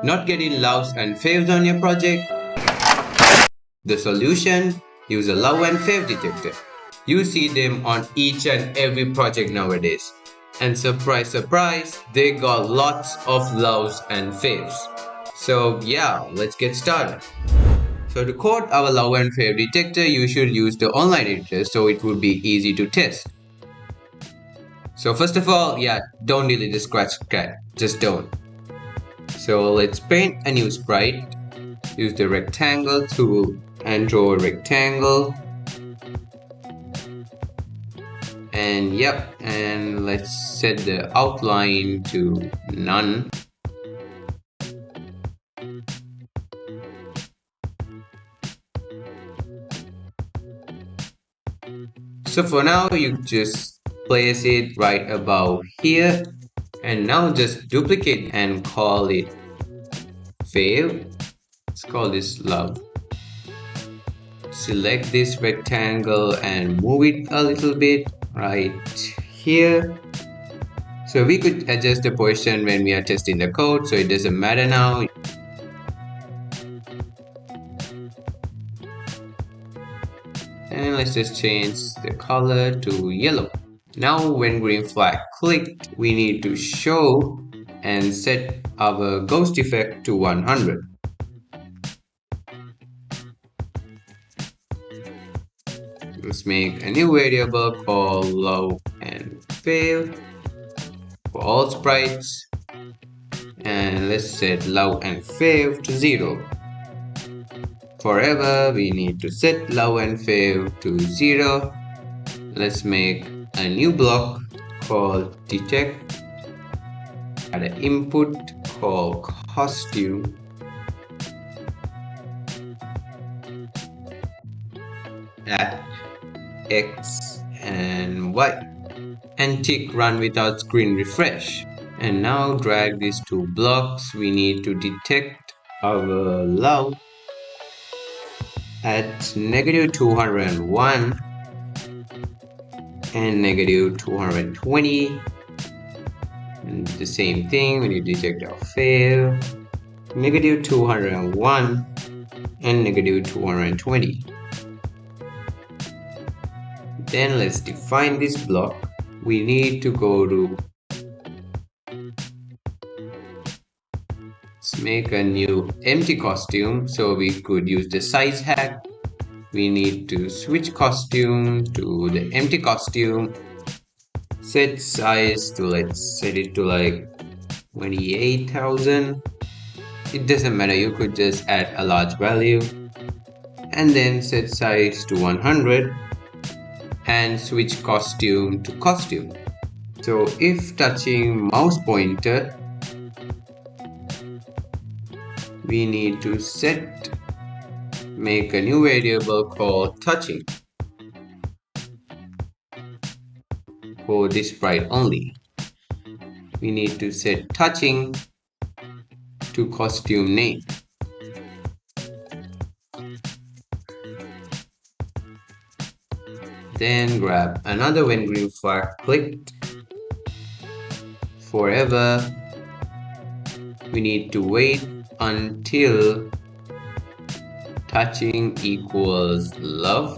Not getting loves and faves on your project? The solution? Use a love and fave detector. You see them on each and every project nowadays. And surprise, surprise, they got lots of loves and faves. So yeah, let's get started. So to code our love and fave detector, you should use the online editor so it would be easy to test. So first of all, yeah, don't delete the scratch cat, just don't. So let's paint a new sprite. Use the rectangle tool and draw a rectangle. And yep, and let's set the outline to none. So for now, you just place it right above here. And now just duplicate and call it fave. Let's call this love. Select this rectangle and move it a little bit right here. So we could adjust the position when we are testing the code, so it doesn't matter now. And let's just change the color to yellow. Now when green flag clicked, we need to show and set our ghost effect to 100. Let's make a new variable called love and fave for all sprites, and let's set love and fave to 0. Forever we need to set love and fave to 0. Let's make a new block called detect, add an input called costume, add X and Y, and tick run without screen refresh. And now drag these two blocks. We need to detect our love at -201 and -220. And the same thing, we need to detect our fave, -201 and -220. Then let's define this block. We need to go to, let's make a new empty costume so we could use the size hack. We need to switch costume to the empty costume. Set size to, let's set it to like 28,000. It doesn't matter, you could just add a large value. And then set size to 100 and switch costume to costume. So if touching mouse pointer, we need to make a new variable called touching for this sprite only. We need to set touching to costume name. Then grab another when green flag clicked. Forever we need to wait until touching equals love.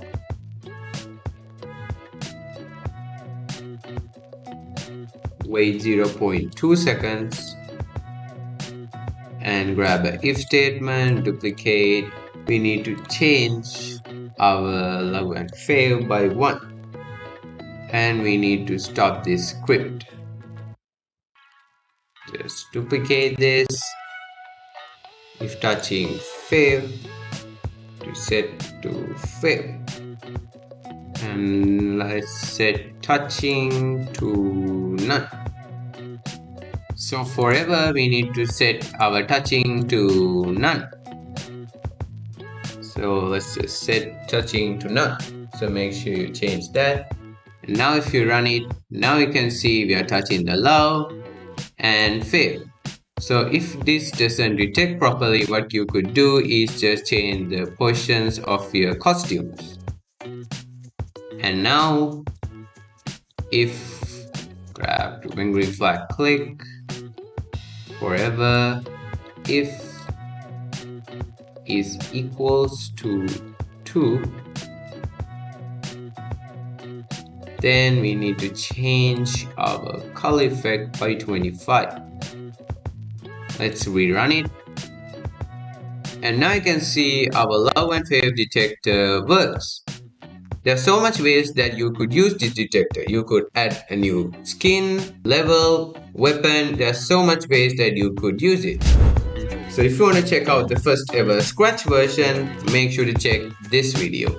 Wait 0.2 seconds and grab an if statement, duplicate. We need to change our love and fave by 1, and we need to stop this script. Just duplicate this. If touching fave, to set to fave, and let's set touching to none. So forever we need to set our touching to none. So let's just set touching to none. So make sure you change that. And now if you run it, now you can see we are touching the love and fave. So if this doesn't detect properly, what you could do is just change the positions of your costumes. And now if grab when green flag click, forever if is equals to 2, then we need to change our color effect by 25. Let's rerun it. And now you can see our love and fav detector works. There are so much ways that you could use this detector. You could add a new skin, level, weapon. There are so much ways that you could use it. So if you want to check out the first ever scratch version, make sure to check this video.